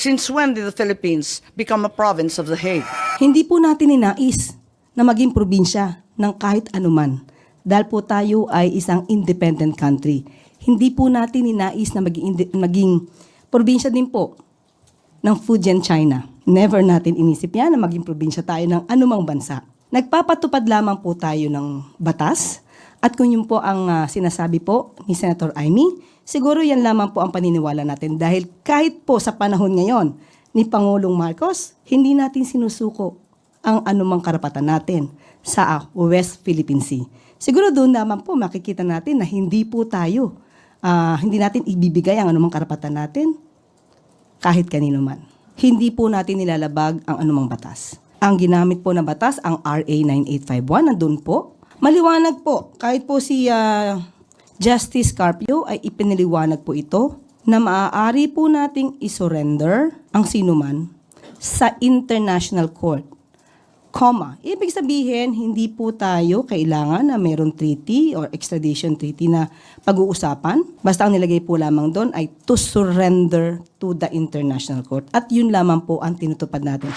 Since when did the Philippines become a province of The Hague? Hindi po natin ninais na maging probinsya ng kahit anuman. Dahil po tayo ay isang independent country. Hindi po natin ninais na maging probinsya din po ng Fujian, China. Never natin inisip yan na maging probinsya tayo ng anumang bansa. Nagpapatupad lamang po tayo ng batas. At kung yun po ang sinasabi po ni Senator Amy, siguro yan lamang po ang paniniwala natin. Dahil kahit po sa panahon ngayon ni Pangulong Marcos, hindi natin sinusuko ang anumang karapatan natin sa West Philippine Sea. Siguro doon naman po makikita natin na hindi po tayo, hindi natin ibibigay ang anumang karapatan natin kahit kanino man. Hindi po natin nilalabag ang anumang batas. Ang ginamit po na batas, ang RA 9851, nandun po. Maliwanag po, kahit po si Justice Carpio ay ipiniliwanag po ito na maaari po nating isurrender ang sinuman sa international court. Ibig sabihin, hindi po tayo kailangan na mayroong treaty or extradition treaty na pag-uusapan. Basta ang nilagay po lamang doon ay to surrender to the international court. At yun lamang po ang tinutupad natin.